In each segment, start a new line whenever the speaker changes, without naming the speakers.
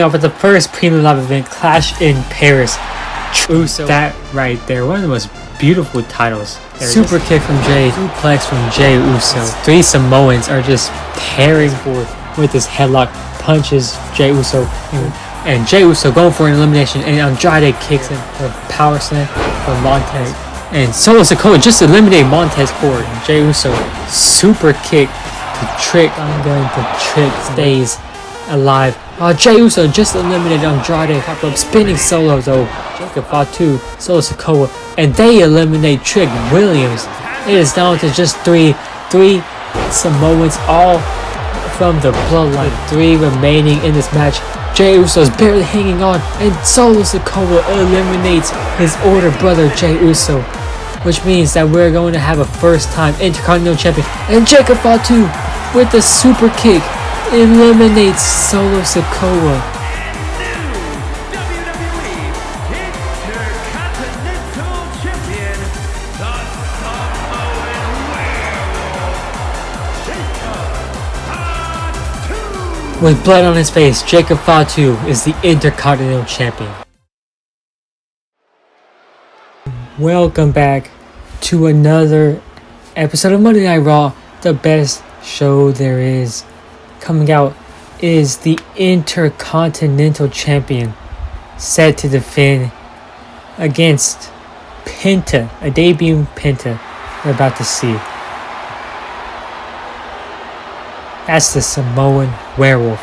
Off at the first premium live event, Clash in Paris. Uso. That right there, one of the most beautiful titles. Super kick from Jay, suplex from Jey Uso. Three Samoans are just tearing forth with his headlock, punches Jey Uso, and Jey Uso going for an elimination, and Andrade kicks him with power slam from Montez. And Solo Sikoa just eliminated Montez Ford. Jey Uso super kick to Trick. I'm going to Trick stays alive. Jey Uso just eliminated Andrade. Pop up spinning Solo though. Jacob Fatu, Solo Sikoa, and they eliminate Trick Williams. It is down to just three Samoans, all from the bloodline. Three remaining in this match. Jey Uso is barely hanging on, and Solo Sikoa eliminates his older brother Jey Uso, which means that we're going to have a first-time Intercontinental Champion. And Jacob Fatu with the super kick eliminates Solo Sikoa. With blood on his face, Jacob Fatu is the Intercontinental Champion. Welcome back to another episode of Monday Night Raw, the best show there is. Coming out is the Intercontinental Champion, set to defend against Penta, a debut Penta we're about to see. That's the Samoan werewolf.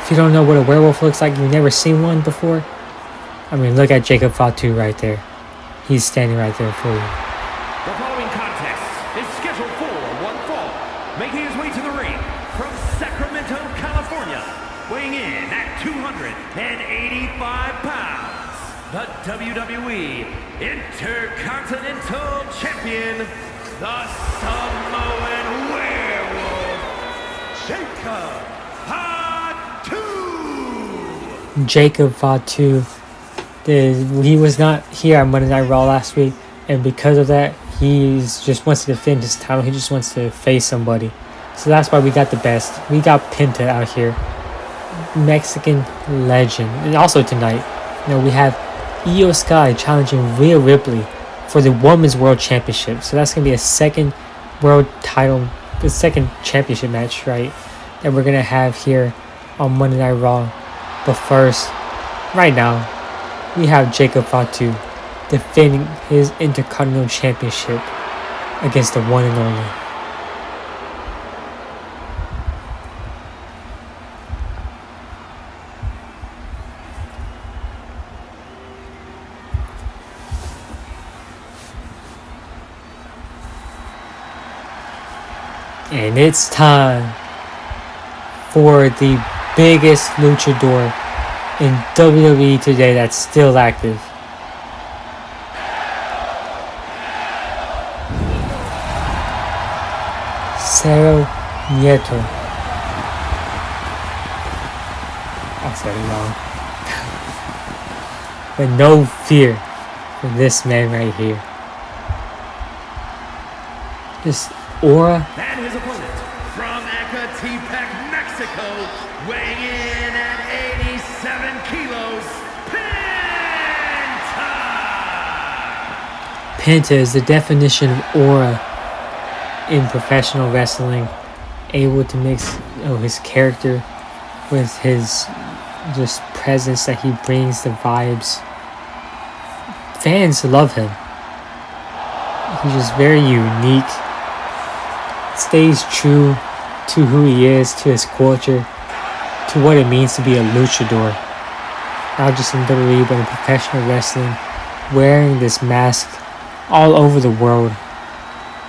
If you don't know what a werewolf looks like, you've never seen one before, I mean, look at Jacob Fatu right there. He's standing right there for you.
The following contest is scheduled for one fall. Making his way to the ring from Sacramento, California, weighing in at 285 pounds, the WWE Intercontinental Champion, the Samoan Werewolf, Jacob Fatu.
Jacob Fatu. He was not here on Monday Night Raw last week, and because of that, he just wants to defend his title. He just wants to face somebody. So that's why we got the best. We got Penta out here, Mexican legend. And also tonight, we have Iyo Sky challenging Rhea Ripley for the Women's World Championship. So that's going to be a second world title, the second championship match, right, that we're going to have here on Monday Night Raw. But first, right now, we have Jacob Fatu defending his Intercontinental Championship against the one and only. And it's time for the biggest luchador in WWE today that's still active. Cero Nieto. I said it wrong. But no fear for this man right here. This aura.
And his opponent from Ecatepec, Mexico, weighing in at 87 kilos, Penta!
Penta is the definition of aura in professional wrestling, able to mix his character with his just presence that he brings, the vibes. Fans love him. He's just very unique, stays true to who he is, to his culture, to what it means to be a luchador. Not just in WWE, but in professional wrestling, wearing this mask all over the world.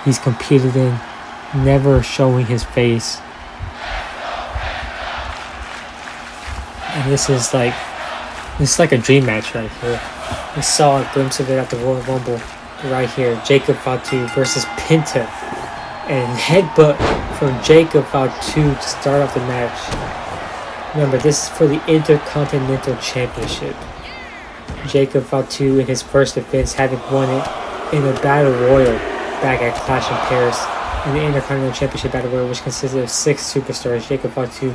He's competed in, never showing his face. And this is like a dream match right here. We saw a glimpse of it at the Royal Rumble right here. Jacob Fatu versus Penta. And headbutt from Jacob Fatu to start off the match. Remember, this is for the Intercontinental Championship. Jacob Fatu in his first defense, having won it in a Battle Royal back at Clash in Paris in the Intercontinental Championship Battle Royal, which consisted of 6 superstars. Jacob Fatu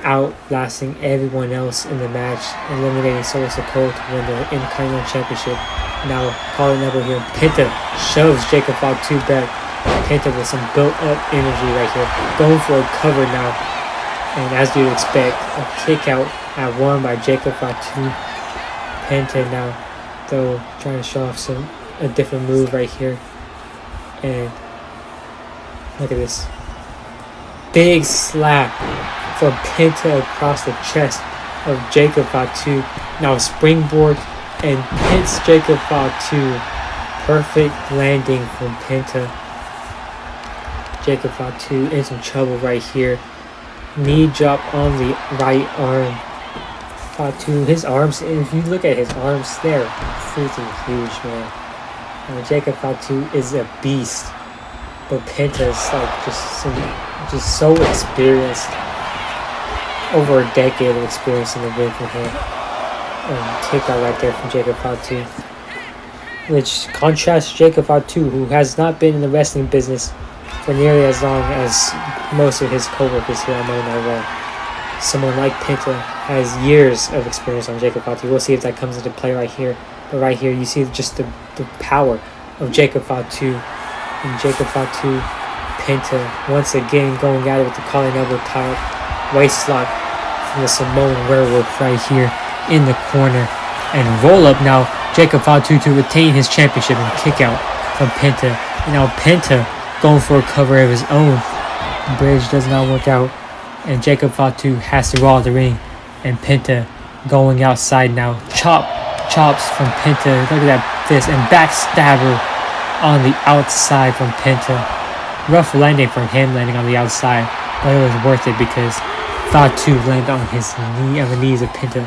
outlasting everyone else in the match, eliminating Solo Sikoa to win the Intercontinental Championship. Now, calling number here, Penta shoves Jacob Fatu back. Penta with some built-up energy right here, going for a cover now. And as you'd expect, a kick out at 1 by Jacob Fatu. Penta now, though, trying to show off a different move right here. And look at this. Big slap from Penta across the chest of Jacob Fatu. Now springboard and hits Jacob Fatu. Perfect landing from Penta. Jacob Fatu in some trouble right here. Knee drop on the right arm. Fatu, his arms, if you look at his arms, they're freaking huge, man. Jacob Fatu is a beast. But Penta's like just so experienced. Over a decade of experience in the ring from him. And kick out right there from Jacob Fatu. Which contrasts Jacob Fatu, who has not been in the wrestling business for nearly as long as most of his co-workers here on Monday Night Raw. Someone like Penta has years of experience on Jacob Fatu. We'll see if that comes into play right here. But right here, you see just the power of Jacob Fatu. And Jacob Fatu, Penta, once again going at it with the calling elbow tie-up. Waist lock from the Samoan werewolf right here in the corner. And roll up now, Jacob Fatu to retain his championship and kick out from Penta. And now Penta going for a cover of his own. Bridge does not work out. And Jacob Fatu has to roll out the ring. And Penta going outside now. Chops from Penta. Look at that fist. And backstabber on the outside from Penta. Rough landing from him, landing on the outside. But it was worth it because Fatu landed on the knees of Penta.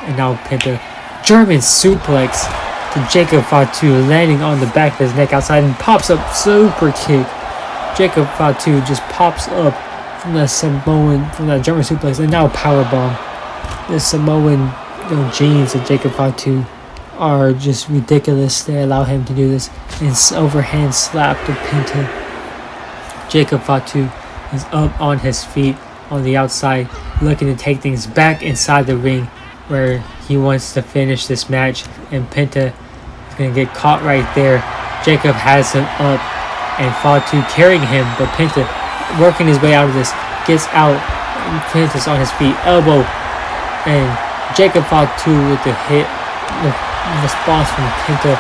And now Penta, German suplex to Jacob Fatu, landing on the back of his neck outside and pops up super kick. Jacob Fatu just pops up from the German suplex and now powerbomb. The Samoan genes of Jacob Fatu are just ridiculous. They allow him to do this. And overhand slap to Penta. Jacob Fatu is up on his feet on the outside, looking to take things back inside the ring where he wants to finish this match. And Penta is going to get caught right there. Jacob has him up and Fatu carrying him, but Penta working his way out of this, gets out. Penta's on his feet, elbow, and Jacob Fatu with the hit. The response from Penta,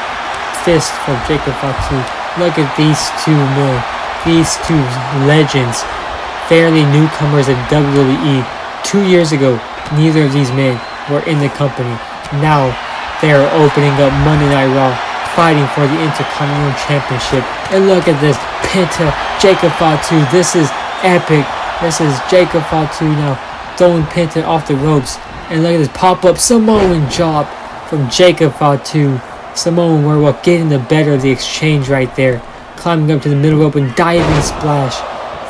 fist from Jacob Fatu. Look at these two men, these two legends, fairly newcomers in WWE. 2 years ago, neither of these men were in the company. Now they are opening up Monday Night Raw, fighting for the Intercontinental Championship. And look at this, Penta, Jacob Fatu. This is epic. This is Jacob Fatu now throwing Penta off the ropes. And look at this pop-up Samoan chop from Jacob Fatu. Samoan werewolf getting the better of the exchange right there. Climbing up to the middle rope and diving splash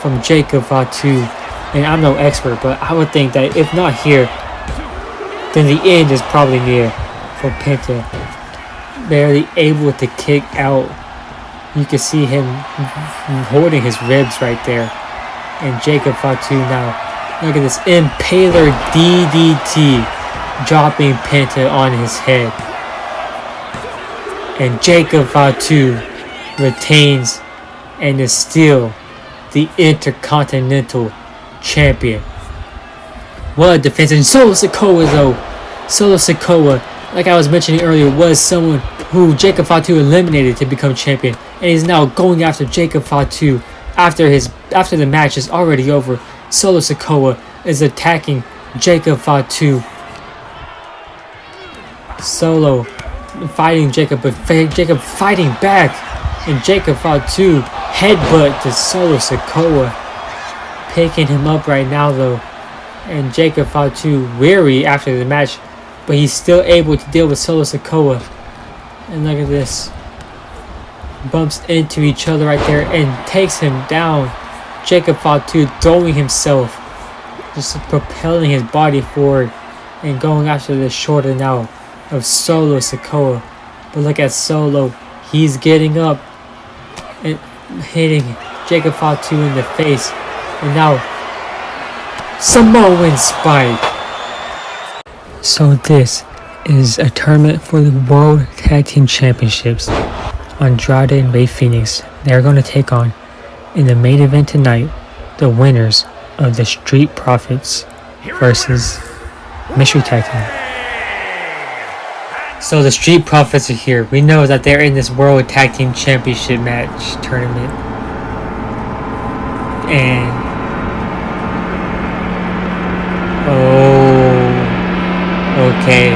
from Jacob Fatu. And I'm no expert, but I would think that if not here, then the end is probably near for Penta. Barely able to kick out. You can see him holding his ribs right there. And Jacob Fatu now. Look at this Impaler DDT. Dropping Penta on his head. And Jacob Fatu retains and is still the Intercontinental Champion. What a defense. And Solo Sikoa though. Solo Sikoa, like I was mentioning earlier, was someone who Jacob Fatu eliminated to become champion. And he's now going after Jacob Fatu after the match is already over. Solo Sikoa is attacking Jacob Fatu. Solo fighting Jacob, but Jacob fighting back. And Jacob Fatu headbutt to Solo Sikoa. Picking him up right now though. And Jacob Fatu weary after the match, but he's still able to deal with Solo Sikoa. And look at this. Bumps into each other right there and takes him down. Jacob Fatu throwing himself, just propelling his body forward and going after the shoulder now of Solo Sikoa. But look at Solo. He's getting up and hitting Jacob Fatu in the face. And now Samoan Spike. So this is a tournament for the World Tag Team Championships. Andrade and Rey Fenix, they're going to take on, in the main event tonight, the winners of the Street Profits versus Mystery Tag Team. So the Street Profits are here. We know that they're in this World Tag Team Championship match tournament. And okay.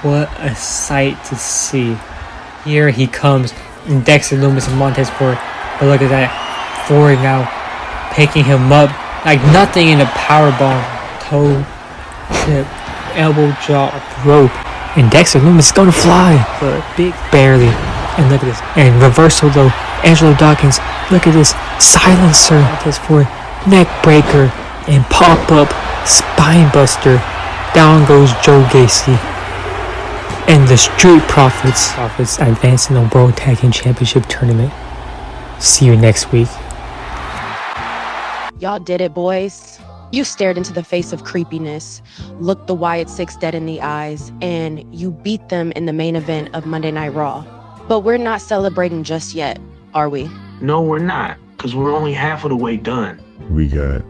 What a sight to see. Here he comes, and Dexter Lumis and Montez Ford. But look at that. Ford now picking him up like nothing in a powerbomb. Toe, trip, elbow drop, rope. And Dexter Lumis is gonna fly. But barely. And look at this. And reversal though. Angelo Dawkins. Look at this. Silencer. Montez Ford. Neck breaker. And pop up. Spine buster. Down goes Joe Gacy. And the Street Profits advance in the World Tag Team Championship tournament. See you next week.
Y'all did it, boys. You stared into the face of creepiness, looked the Wyatt Six dead in the eyes, and you beat them in the main event of Monday Night Raw. But we're not celebrating just yet, are we?
No, we're not, because we're only half of the way done.
We got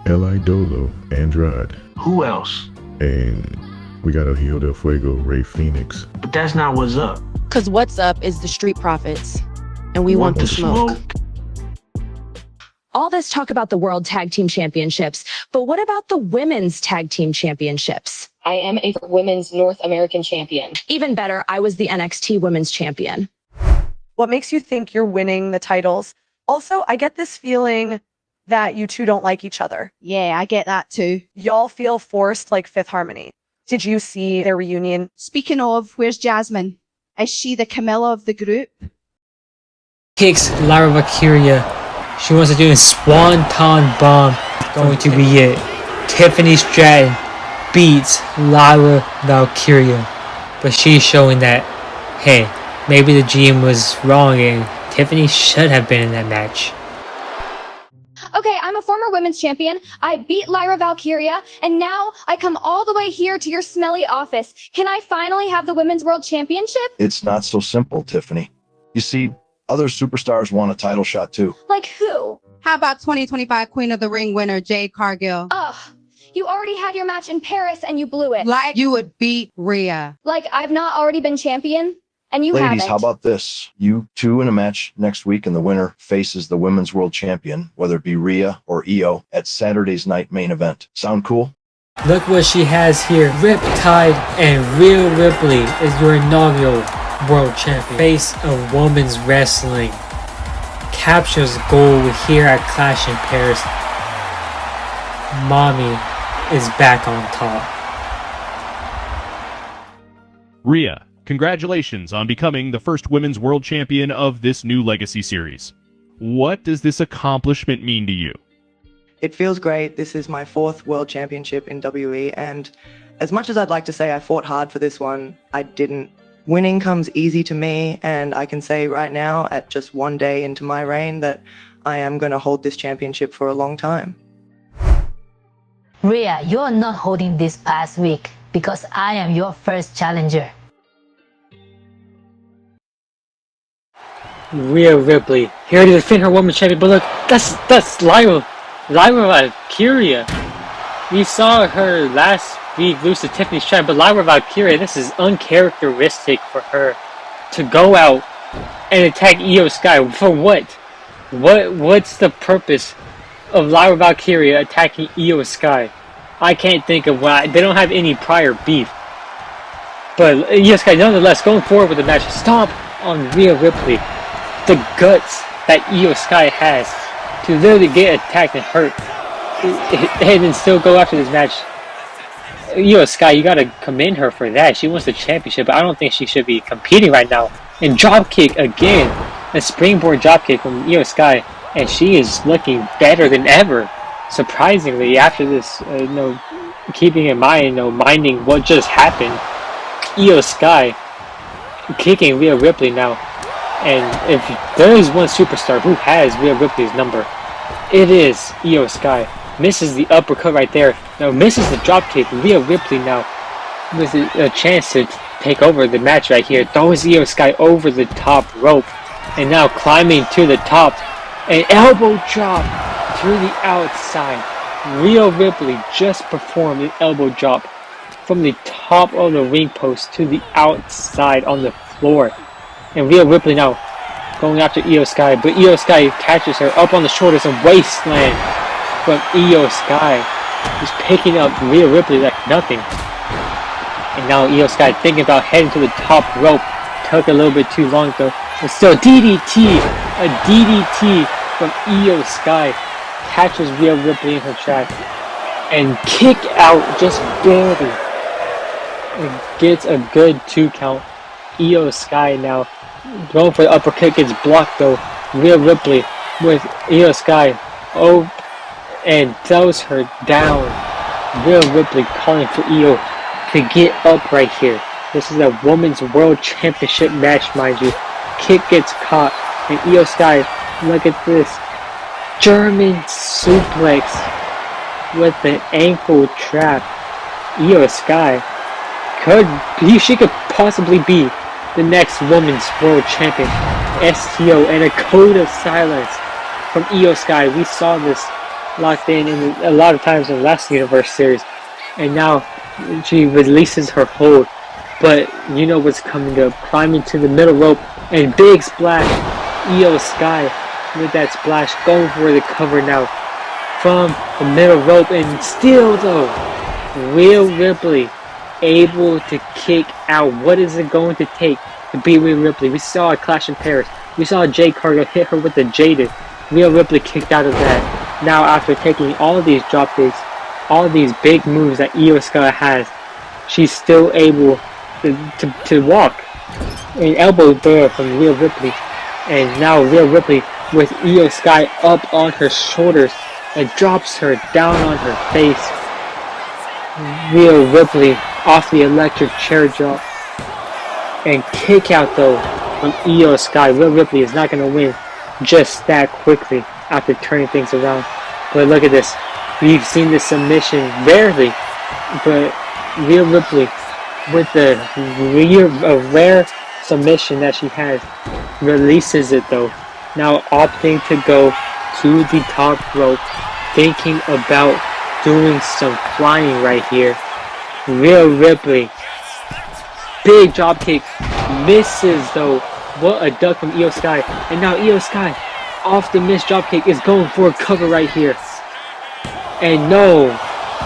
L.I. Dolo, Andrade.
Who else?
And we got El Hijo del Fuego, Rey Fenix.
But that's not what's up.
Because what's up is the Street Profits, and we want the smoke.
All this talk about the World Tag Team Championships, but what about the Women's Tag Team Championships?
I am a Women's North American Champion.
Even better, I was the NXT Women's Champion.
What makes you think you're winning the titles? Also, I get this feeling that you two don't like each other.
Yeah, I get that too.
Y'all feel forced like Fifth Harmony. Did you see their reunion?
Speaking of, where's Jasmine? Is she the Camilla of the group?
Kicks Lyra Valkyria. She wants to do a Swanton Bomb. Going to be it. Tiffany Stratton beats Lyra Valkyria. But she's showing that, hey, maybe the GM was wrong and Tiffany should have been in that match.
Okay, I'm a former women's champion. I beat Lyra Valkyria, and now I come all the way here to your smelly office. Can I finally have the Women's World Championship?
It's not so simple, Tiffany. You see, other superstars want a title shot too.
Like who?
How about 2025 Queen of the Ring winner Jade Cargill?
Ugh, you already had your match in Paris and you blew it.
Like you would beat Rhea.
Like I've not already been champion? And you
Ladies,
haven't.
how about this? You two in a match next week, and the winner faces the Women's World Champion, whether it be Rhea or Iyo, at Saturday's night main event. Sound cool?
Look what she has here. Riptide and Rhea Ripley is your inaugural world champion. Face of women's wrestling. Captures gold here at Clash in Paris. Mommy is back on top.
Rhea, congratulations on becoming the first Women's World Champion of this new Legacy Series. What does this accomplishment mean to you?
It feels great. This is my 4th World Championship in WE, and as much as I'd like to say I fought hard for this one, I didn't. Winning comes easy to me, and I can say right now, at just 1 day into my reign, that I am going to hold this championship for a long time.
Rhea, you're not holding this past week because I am your first challenger.
Rhea Ripley here to defend her women's champion, but look, that's Lyra Valkyria. We saw her last week lose to Tiffany Stratton, but Lyra Valkyria, this is uncharacteristic for her to go out and attack Iyo Sky. For what? What's the purpose of Lyra Valkyria attacking Iyo Sky? I can't think of why. They don't have any prior beef. But Iyo Sky, nonetheless, going forward with the match, stomp on Rhea Ripley. The guts that Iyo Sky has to literally get attacked and hurt and then still go after this match. Iyo Sky, you gotta commend her for that. She wants the championship, but I don't think she should be competing right now. And dropkick again, a springboard dropkick from Iyo Sky, and she is looking better than ever. Surprisingly, after this, keeping in mind, minding what just happened, Iyo Sky kicking Rhea Ripley now. And if there is one superstar who has Rhea Ripley's number, It is Iyo Sky. Misses the uppercut right there. Now misses the dropkick. Rhea Ripley now with a chance to take over the match right here. Throws Iyo Sky over the top rope. And now climbing to the top. An elbow drop to the outside. Rhea Ripley just performed an elbow drop from the top of the ring post to the outside on the floor. And Rhea Ripley now going after Iyo Sky, but Iyo Sky catches her up on the shoulders and wasteland from Iyo Sky. He's picking up Rhea Ripley like nothing. And now Iyo Sky thinking about heading to the top rope. Took a little bit too long though. But still DDT, a DDT from Iyo Sky. Catches Rhea Ripley in her track. And kick out just barely. And gets a good 2 count. Iyo Sky now going for the uppercut, gets blocked though. Rhea Ripley with Iyo Sky and throws her down. Rhea Ripley calling for Iyo to get up right here. This is a Women's World Championship match, mind you. Kick gets caught, and Iyo Sky, look at this. German suplex with an ankle trap. Iyo Sky she could possibly be the next Women's World Champion. STO and a code of silence from Iyo Sky. We saw this locked in a lot of times in the last Universe series. And now she releases her hold. But you know what's coming up. Climbing to the middle rope and big splash. Iyo Sky with that splash going for the cover now from the middle rope. And still though, Rhea Ripley able to kick out. What is it going to take to beat Rhea Ripley? We saw a clash in Paris. We saw Jade Cargill hit her with the Jaded. Rhea Ripley kicked out of that. Now after taking all of these drop kicks, all of these big moves that Iyo Sky has, she's still able to walk. An elbow there from Rhea Ripley. And now Rhea Ripley with Iyo Sky up on her shoulders and drops her down on her face. Rhea Ripley off the electric chair drop. And kick out though from Iyo Sky. Rhea Ripley is not going to win just that quickly after turning things around. But look at this. We've seen this submission rarely. But Rhea Ripley with the rare submission that she has releases it though. Now opting to go to the top rope. Thinking about doing some flying right here. Rhea Ripley. Big drop kick. Misses though. What a duck from Iyo Sky. And now Iyo Sky off the missed drop kick is going for a cover right here. And no,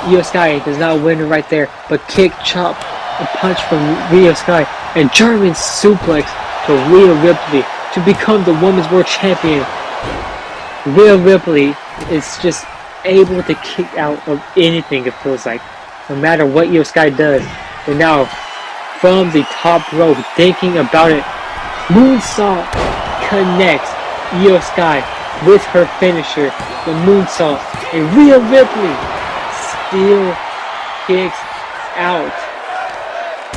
Iyo Sky does not win it right there. But kick, chop, a punch from Rhea Sky. And German suplex to Rhea Ripley to become the Women's World Champion. Rhea Ripley is just able to kick out of anything, it feels like. No matter what Iyo Sky does. But now, from the top rope, thinking about it, moonsault connects Iyo Sky with her finisher, the moonsault. And Rhea Ripley still kicks out.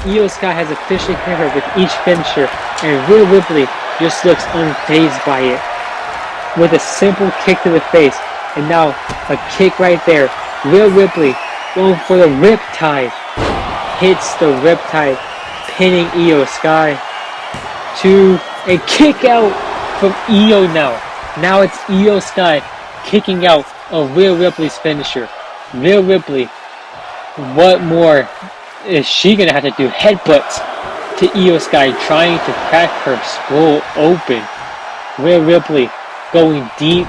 Iyo Sky has officially hit her with each finisher, and Rhea Ripley just looks unfazed by it. With a simple kick to the face, and now a kick right there. Rhea Ripley going for the riptide. Hits the riptide, pinning Iyo Sky to a kick out from Iyo now. Now it's Iyo Sky kicking out of Rhea Ripley's finisher. Rhea Ripley, what more is she gonna have to do? Headbutts to Iyo Sky, trying to crack her skull open. Rhea Ripley going deep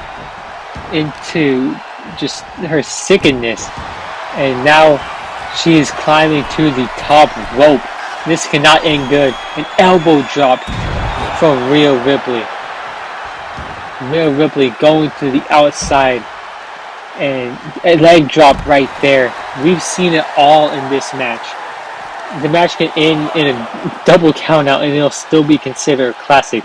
into just her sickness, and now she is climbing to the top rope. This cannot end good. An elbow drop from Rhea Ripley. Rhea Ripley going to the outside, and a leg drop right there. We've seen it all in this match. The match can end in a double count out and it'll still be considered a classic.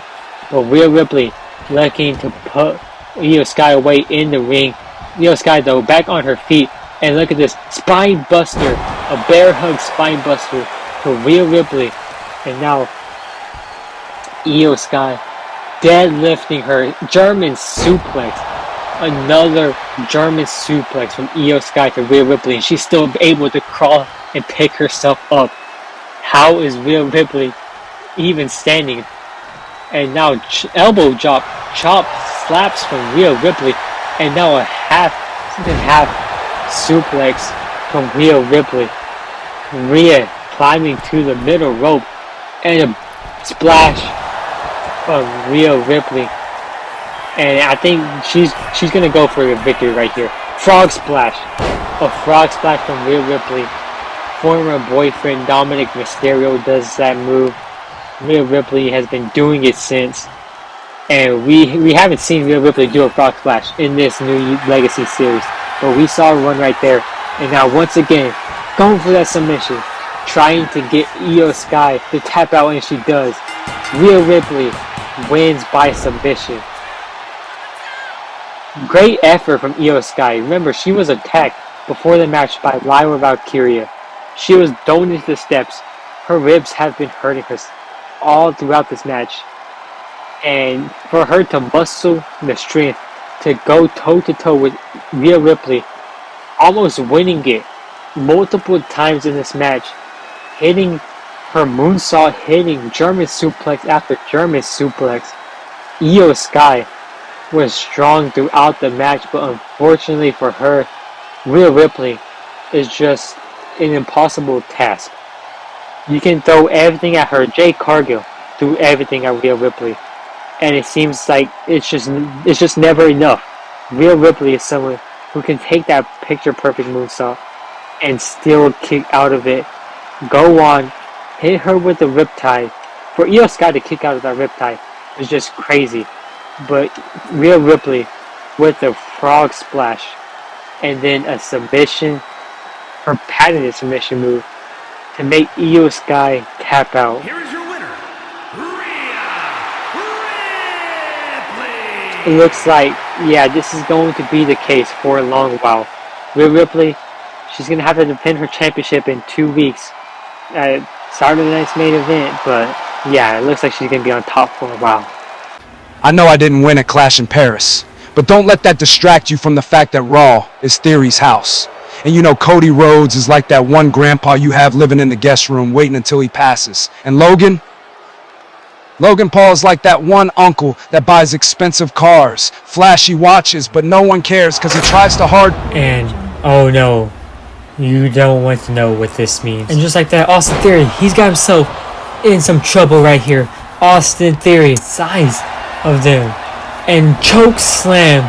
But Rhea Ripley looking to put Iyo Sky away in the ring. Iyo Sky though back on her feet, and look at this spine buster, a bear hug spine buster to Rhea Ripley. And now Iyo Sky deadlifting her, German suplex, another German suplex from Iyo Sky to Rhea Ripley, and she's still able to crawl and pick herself up. How is Rhea Ripley even standing? And now elbow chop slaps from Rhea Ripley, and now a half suplex from Rhea Ripley. Rhea climbing to the middle rope, and a splash from Rhea Ripley. And I think she's gonna go for a victory right here. Frog splash. A frog splash from Rhea Ripley. Former boyfriend Dominic Mysterio does that move. Rhea Ripley has been doing it since. And we haven't seen Rhea Ripley do a frog splash in this new Legacy series. But we saw one right there. And now once again, going for that submission. Trying to get Iyo Sky to tap out, and she does. Rhea Ripley wins by submission. Great effort from Iyo Sky. Remember, she was attacked before the match by Lyra Valkyria. She was thrown into the steps. Her ribs have been hurting her all throughout this match. And for her to muscle the strength to go toe-to-toe with Rhea Ripley, almost winning it multiple times in this match, hitting her moonsault, hitting German suplex after German suplex. Iyo Sky was strong throughout the match, but unfortunately for her, Rhea Ripley is just an impossible task. You can throw everything at her. Jay Cargill threw everything at Rhea Ripley, and it seems like it's just never enough. Rhea Ripley is someone who can take that picture-perfect moonsault and still kick out of it. Go on, hit her with the riptide. For Iyo Sky to kick out of that riptide is just crazy. But Rhea Ripley with the frog splash and then a submission, her patented submission move to make Iyo Sky tap out.
Here is your winner, Rhea Ripley.
It looks like, yeah, this is going to be the case for a long while. Rhea Ripley, she's going to have to defend her championship in 2 weeks at Saturday night's main event, but yeah, it looks like she's going to be on top for a while.
I know I didn't win at Clash in Paris, but don't let that distract you from the fact that Raw is Theory's house. And you know Cody Rhodes is like that one grandpa you have living in the guest room waiting until he passes. And Logan Paul is like that one uncle that buys expensive cars, flashy watches, but no one cares because he tries to hard.
And oh no, you don't want to know what this means. And just like that, Austin Theory, he's got himself in some trouble right here. Austin Theory, size of them, and choke slam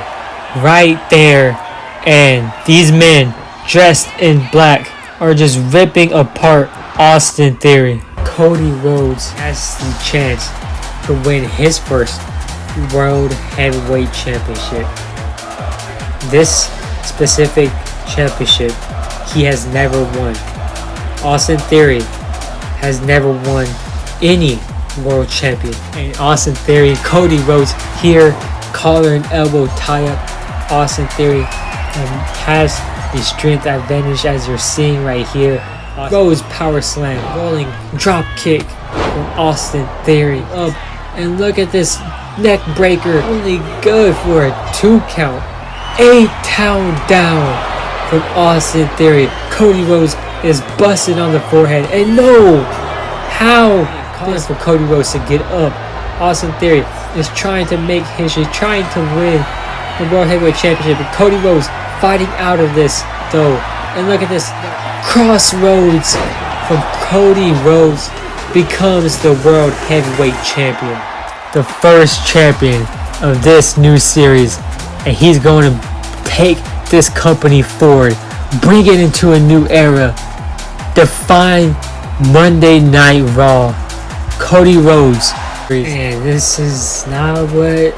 right there, and these men dressed in black are just ripping apart Austin Theory. Cody Rhodes has the chance to win his first World Heavyweight Championship. This specific championship he has never won. Austin Theory has never won any world champion. And Austin Theory, Cody Rhodes here, collar and elbow tie up. Austin Theory has the strength advantage as you're seeing right here. Rhodes power slam, rolling drop kick from Austin Theory up, and look at this neck breaker, only good for a 2 count. 8-count down from Austin Theory. Cody Rhodes is busted on the forehead, and no, how? Calls for Cody Rhodes to get up. Austin Theory is trying to make history, trying to win the World Heavyweight Championship, and Cody Rhodes fighting out of this though. And look at this, crossroads from Cody Rhodes becomes the World Heavyweight Champion, the first champion of this new series, and he's going to take this company forward, bring it into a new era, define Monday Night Raw. Cody Rhodes. And this is not what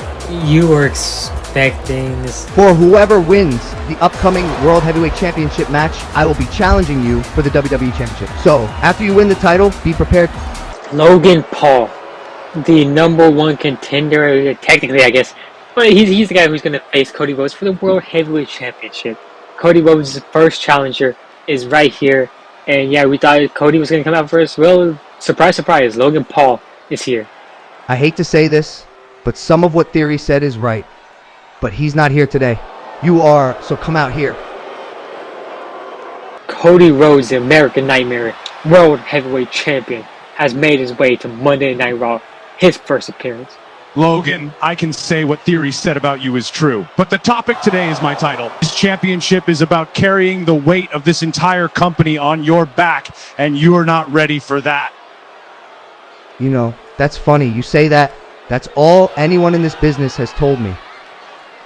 you were expecting.
For whoever wins the upcoming World Heavyweight Championship match, I will be challenging you for the WWE Championship. So, after you win the title, be prepared.
Logan Paul, the #1 contender, technically I guess, but he's the guy who's going to face Cody Rhodes for the World Heavyweight Championship. Cody Rhodes' first challenger is right here, and yeah, we thought Cody was going to come out first. Well, surprise, surprise, Logan Paul is here.
I hate to say this, but some of what Theory said is right. but he's not here today. You are, so come out here.
Cody Rhodes, the American Nightmare, World Heavyweight Champion, has made his way to Monday Night Raw, his first appearance.
Logan, I can say what Theory said about you is true, but the topic today is my title. This championship is about carrying the weight of this entire company on your back, and you are not ready for that.
You know, that's funny. You say that. That's all anyone in this business has told me.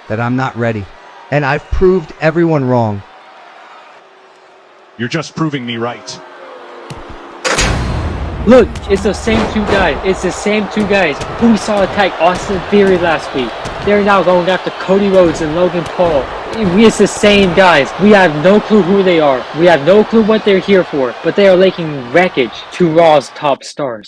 That I'm not ready. And I've proved everyone wrong.
You're just proving me right.
Look, it's the same two guys. It's the same two guys who we saw attack Austin Theory last week. They're now going after Cody Rhodes and Logan Paul. It's the same guys. We have no clue who they are. We have no clue what they're here for. But they are laying wreckage to Raw's top stars.